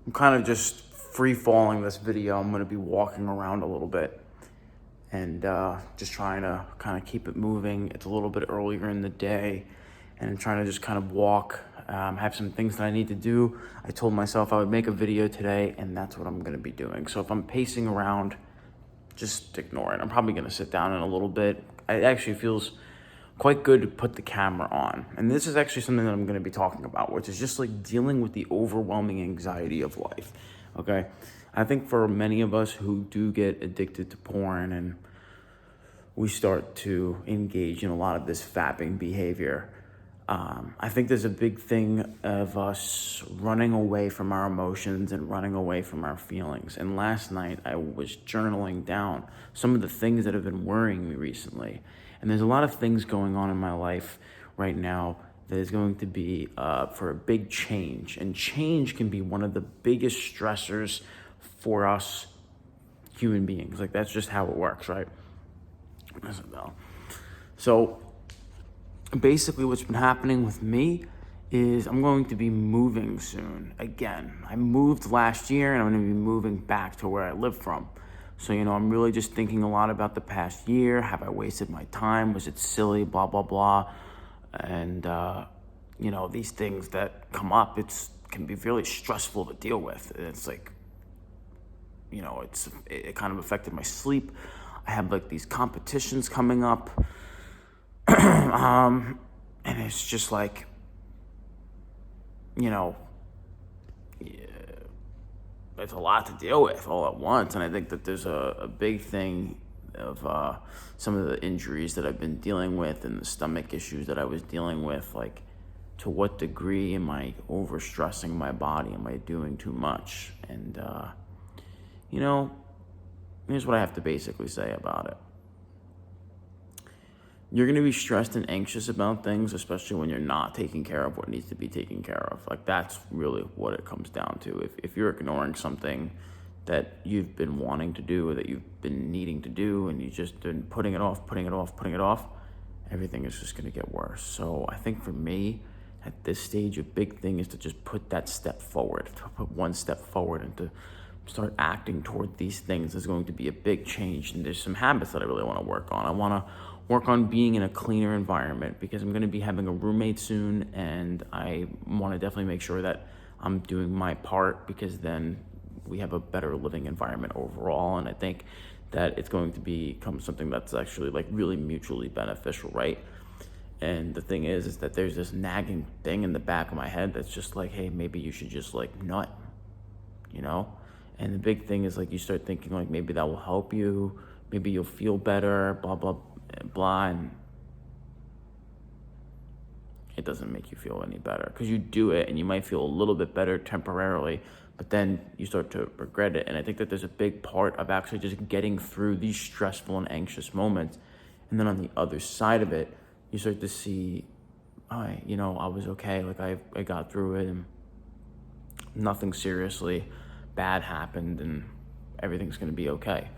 I'm kind of just free falling this video. I'm going to be walking around a little bit and just trying to kind of keep it moving. It's a little bit earlier in the day and I'm trying to just kind of walk. Have some things that I need to do. I told myself I would make a video today and that's what I'm going to be doing. So if I'm pacing around, just ignore it. I'm probably going to sit down in a little bit. It actually feels quite good to put the camera on. And this is actually something that I'm going to be talking about, which is just like dealing with the overwhelming anxiety of life. Okay. I think for many of us who do get addicted to porn and we start to engage in a lot of this fapping behavior, I think there's a big thing of us running away from our emotions and running away from our feelings. And last night I was journaling down some of the things that have been worrying me recently. And there's a lot of things going on in my life right now that is going to be for a big change. And change can be one of the biggest stressors for us human beings. Like, that's just how it works, right? So basically what's been happening with me is I'm going to be moving soon again. I moved last year and I'm going to be moving back to where I live from. So, I'm really just thinking a lot about the past year. Have I wasted my time? Was it silly? Blah, blah, blah. And, these things that come up, can be really stressful to deal with. And it's like, it kind of affected my sleep. I have like these competitions coming up. And it's just like, it's a lot to deal with all at once. And I think that there's a big thing of some of the injuries that I've been dealing with and the stomach issues that I was dealing with. Like, to what degree am I overstressing my body? Am I doing too much? And, here's what I have to basically say about it. You're going to be stressed and anxious about things, especially when you're not taking care of what needs to be taken care of. Like, that's really what it comes down to. If you're ignoring something that you've been wanting to do or that you've been needing to do and you've just been putting it off, everything is just going to get worse. So I think for me, at this stage, a big thing is to just put that step forward, to put one step forward and to start acting toward these things. There's going to be a big change, and there's some habits that I really want to work on. I want to work on being in a cleaner environment because I'm going to be having a roommate soon, and I want to definitely make sure that I'm doing my part because then we have a better living environment overall. And I think that it's going to become something that's actually like really mutually beneficial, right? And the thing is that there's this nagging thing in the back of my head that's just like, hey, maybe you should just like nut, And the big thing is like you start thinking like maybe that will help you, maybe you'll feel better, blah, blah, blah. And it doesn't make you feel any better because you do it and you might feel a little bit better temporarily, but then you start to regret it. And I think that there's a big part of actually just getting through these stressful and anxious moments. And then on the other side of it, you start to see, I was okay. Like I got through it and nothing seriously bad happened and everything's going to be okay.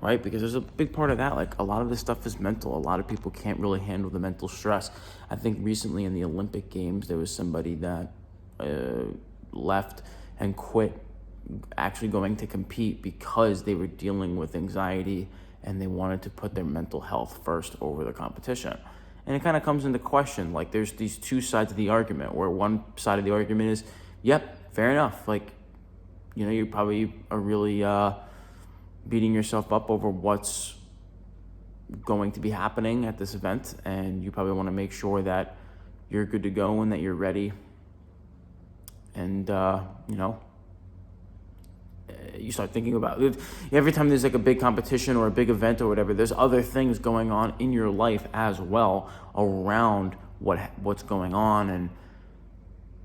Right? Because there's a big part of that. Like, a lot of this stuff is mental. A lot of people can't really handle the mental stress. I think recently in the Olympic Games, there was somebody that left and quit actually going to compete because they were dealing with anxiety and they wanted to put their mental health first over the competition. And it kind of comes into question. Like, there's these two sides of the argument where one side of the argument is, yep, fair enough. Like, you probably are really beating yourself up over what's going to be happening at this event, and you probably want to make sure that you're good to go and that you're ready. And you start thinking about it. Every time there's like a big competition or a big event or whatever, there's other things going on in your life as well around what's going on, and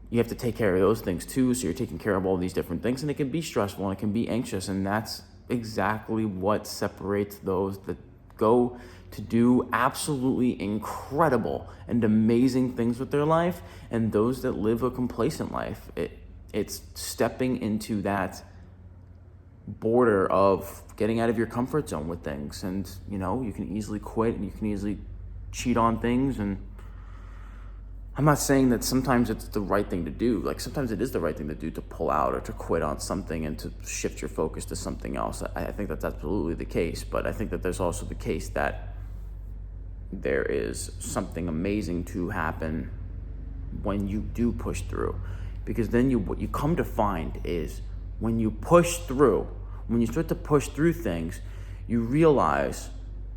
you have to take care of those things too. So you're taking care of all these different things, and it can be stressful and it can be anxious, and that's exactly what separates those that go to do absolutely incredible and amazing things with their life and those that live a complacent life. It's stepping into that border of getting out of your comfort zone with things, and you can easily quit and you can easily cheat on things, and I'm not saying that sometimes it's the right thing to do. Like sometimes it is the right thing to do to pull out or to quit on something and to shift your focus to something else. I think that's absolutely the case, but I think that there's also the case that there is something amazing to happen when you do push through. Because then what you come to find is when you push through, when you start to push through things, you realize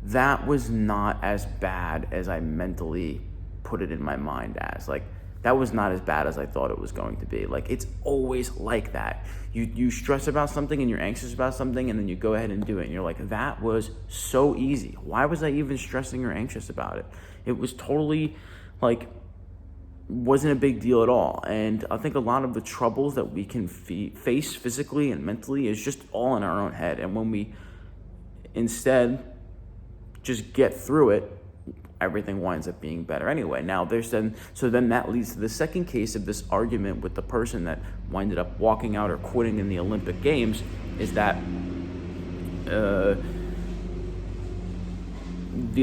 that was not as bad as I mentally put it in my mind as. Like, that was not as bad as I thought it was going to be. Like, it's always like that. You stress about something and you're anxious about something, and then you go ahead and do it, and you're like, that was so easy. Why was I even stressing or anxious about it? It was totally, like, wasn't a big deal at all. And I think a lot of the troubles that we can face physically and mentally is just all in our own head. And when we instead just get through it, everything winds up being better anyway. Now, so then that leads to the second case of this argument with the person that winded up walking out or quitting in the Olympic Games, is that the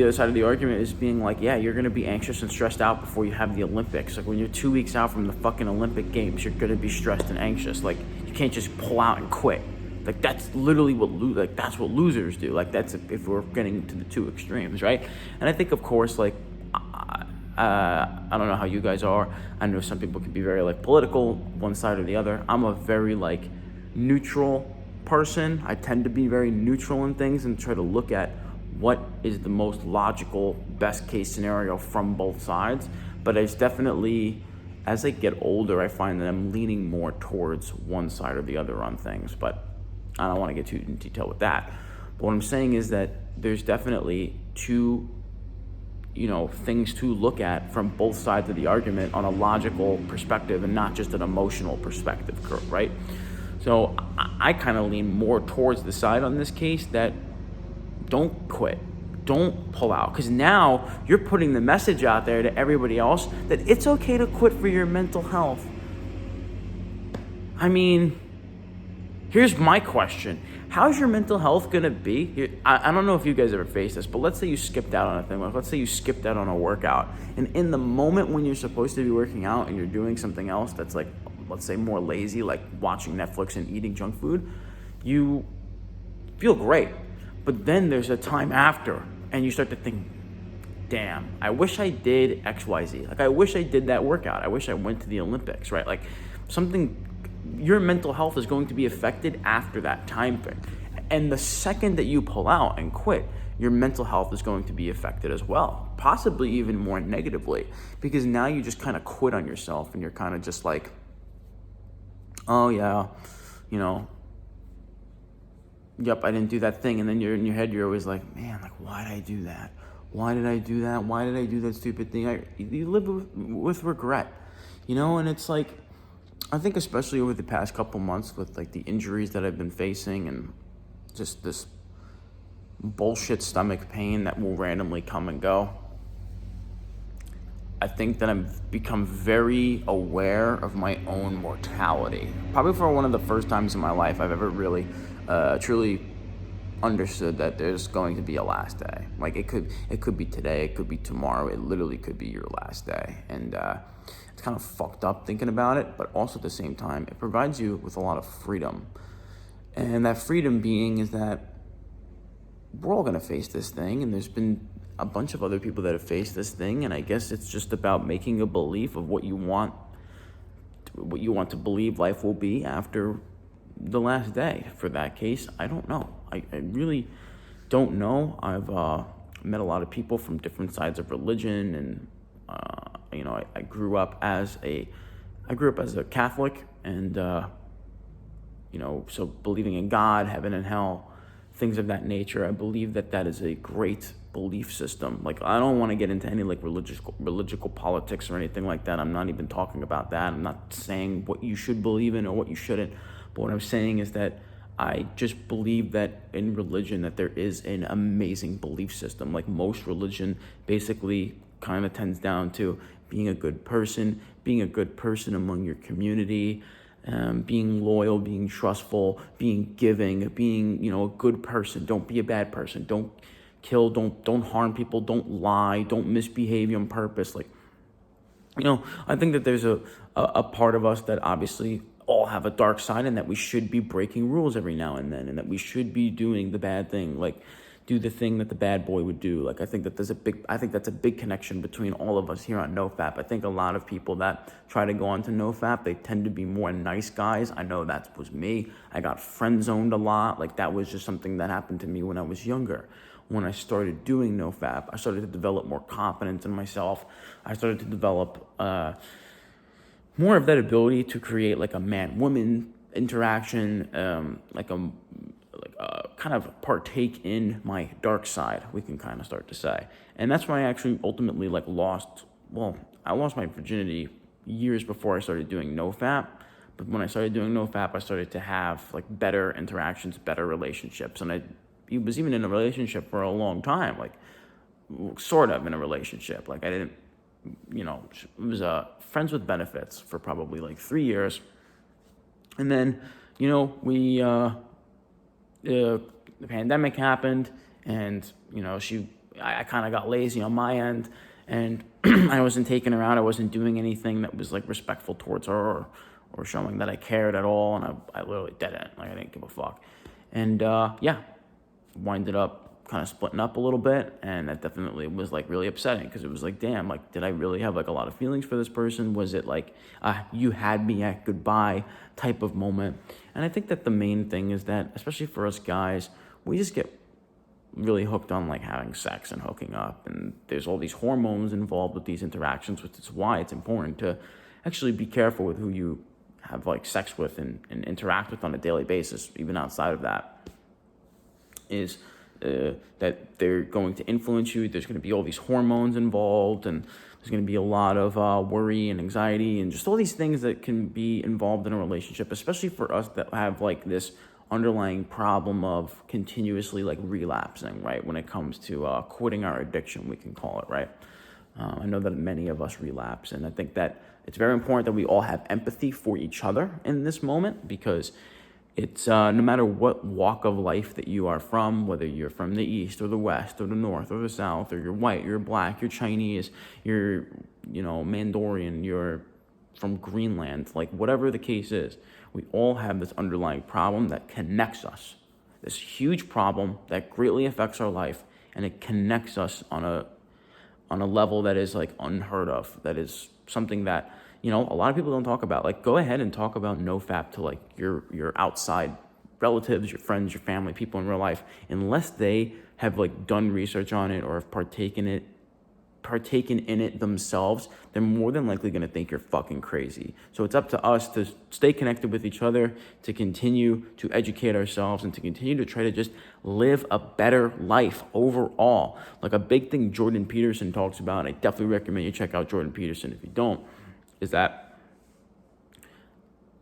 other side of the argument is being like, yeah, you're going to be anxious and stressed out before you have the Olympics. Like, when you're 2 weeks out from the fucking Olympic Games, you're going to be stressed and anxious. Like, you can't just pull out and quit. Like, that's literally that's what losers do. Like, that's if we're getting to the two extremes, right? And I think, of course, like, I don't know how you guys are. I know some people can be very, like, political, one side or the other. I'm a very, like, neutral person. I tend to be very neutral in things and try to look at what is the most logical, best case scenario from both sides. But it's definitely, as I get older, I find that I'm leaning more towards one side or the other on things. But I don't want to get too in detail with that. But what I'm saying is that there's definitely two, things to look at from both sides of the argument on a logical perspective and not just an emotional perspective, right? So I kind of lean more towards the side on this case that don't quit, don't pull out, because now you're putting the message out there to everybody else that it's okay to quit for your mental health. I mean, here's my question. How's your mental health going to be? I don't know if you guys ever faced this, but let's say you skipped out on a thing. Let's say you skipped out on a workout. And in the moment when you're supposed to be working out and you're doing something else that's, like, let's say more lazy, like watching Netflix and eating junk food, you feel great. But then there's a time after and you start to think, damn, I wish I did XYZ. Like, I wish I did that workout. I wish I went to the Olympics, right? Like, your mental health is going to be affected after that time frame. And the second that you pull out and quit, your mental health is going to be affected as well, possibly even more negatively, because now you just kind of quit on yourself and you're kind of just like, oh yeah, yep, I didn't do that thing. And then in your head, you're always like, man, like, why did I do that? Why did I do that? Why did I do that stupid thing? You live with regret, and it's like, I think especially over the past couple months with, like, the injuries that I've been facing and just this bullshit stomach pain that will randomly come and go, I think that I've become very aware of my own mortality. Probably for one of the first times in my life I've ever really truly understood that there's going to be a last day. Like, it could be today, it could be tomorrow, it literally could be your last day. And it's kind of fucked up thinking about it, but also at the same time, it provides you with a lot of freedom. And that freedom being is that we're all gonna face this thing, and there's been a bunch of other people that have faced this thing, and I guess it's just about making a belief of what you want to believe life will be after the last day. For that case, I don't know. I really don't know. I've met a lot of people from different sides of religion, and I grew up as a Catholic, and so believing in God, heaven and hell, things of that nature. I believe that is a great belief system. Like, I don't want to get into any, like, religious politics or anything like that. I'm not even talking about that. I'm not saying what you should believe in or what you shouldn't. But what I'm saying is that I just believe that in religion that there is an amazing belief system. Like, most religion basically kind of tends down to being a good person among your community, being loyal, being trustful, being giving, being, a good person. Don't be a bad person. Don't kill, don't harm people, don't lie, don't misbehave on purpose. Like, I think that there's a part of us that obviously all have a dark side, and that we should be breaking rules every now and then, and that we should be doing the bad thing, like do the thing that the bad boy would do. Like, I think that's a big connection between all of us here on Nofap. I think a lot of people that try to go onto Nofap, they tend to be more nice guys. I know that was me. I got friend zoned a lot. Like, that was just something that happened to me when I was younger. When I started doing Nofap, I started to develop more confidence in myself. I started to develop more of that ability to create like a man-woman interaction, kind of partake in my dark side, we can kind of start to say. And that's why I actually ultimately I lost my virginity years before I started doing Nofap. But when I started doing Nofap, I started to have like better interactions, better relationships. And I was even in a relationship for a long time, like sort of in a relationship. Like, I didn't, it was friends with benefits for probably like 3 years. And then, the pandemic happened, and I kind of got lazy on my end, and I wasn't taking her out. I wasn't doing anything that was like respectful towards her, or showing that I cared at all. And I literally didn't. Like, I didn't give a fuck. And winded up kind of splitting up a little bit, and that definitely was like really upsetting, because it was like, damn, like, did I really have like a lot of feelings for this person? Was it like you had me at goodbye type of moment? And I think that the main thing is that, especially for us guys, we just get really hooked on like having sex and hooking up, and there's all these hormones involved with these interactions, which is why it's important to actually be careful with who you have like sex with and interact with on a daily basis. Even outside of that, is that they're going to influence you. There's going to be all these hormones involved, and there's going to be a lot of worry and anxiety and just all these things that can be involved in a relationship, especially for us that have like this underlying problem of continuously like relapsing, right? When it comes to quitting our addiction, we can call it, right? I know that many of us relapse, and I think that it's very important that we all have empathy for each other in this moment, because it's no matter what walk of life that you are from, whether you're from the East or the West or the North or the South, or you're white, you're black, you're Chinese, you're, Mandorian, you're from Greenland, like whatever the case is, we all have this underlying problem that connects us. This huge problem that greatly affects our life, and it connects us on a level that is like unheard of. That is something that, a lot of people don't talk about. Like, go ahead and talk about Nofap to like your outside relatives, your friends, your family, people in real life. Unless they have like done research on it or have partaken in it themselves, they're more than likely going to think you're fucking crazy. So it's up to us to stay connected with each other, to continue to educate ourselves, and to continue to try to just live a better life overall. Like, a big thing Jordan Peterson talks about, and I definitely recommend you check out Jordan Peterson if you don't, is that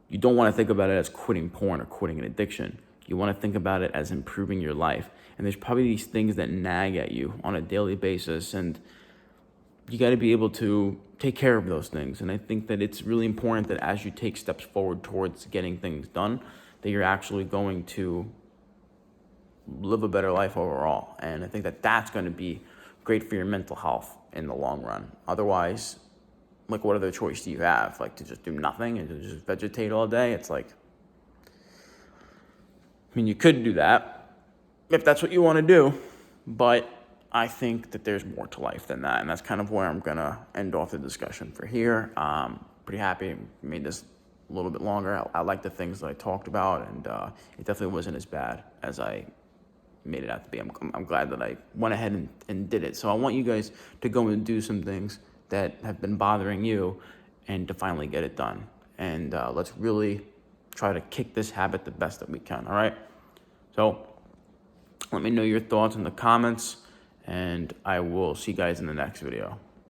you don't want to think about it as quitting porn or quitting an addiction. You want to think about it as improving your life. And there's probably these things that nag at you on a daily basis, and you got to be able to take care of those things. And I think that it's really important that as you take steps forward towards getting things done, that you're actually going to live a better life overall. And I think that that's going to be great for your mental health in the long run. Otherwise, like, what other choice do you have? Like, to just do nothing and to just vegetate all day? It's like, you could do that if that's what you want to do, but I think that there's more to life than that, and that's kind of where I'm going to end off the discussion for here. Pretty happy I made this a little bit longer. I like the things that I talked about, and it definitely wasn't as bad as I made it out to be. I'm glad that I went ahead and did it. So I want you guys to go and do some things that have been bothering you, and to finally get it done. And let's really try to kick this habit the best that we can, all right? So let me know your thoughts in the comments, and I will see you guys in the next video.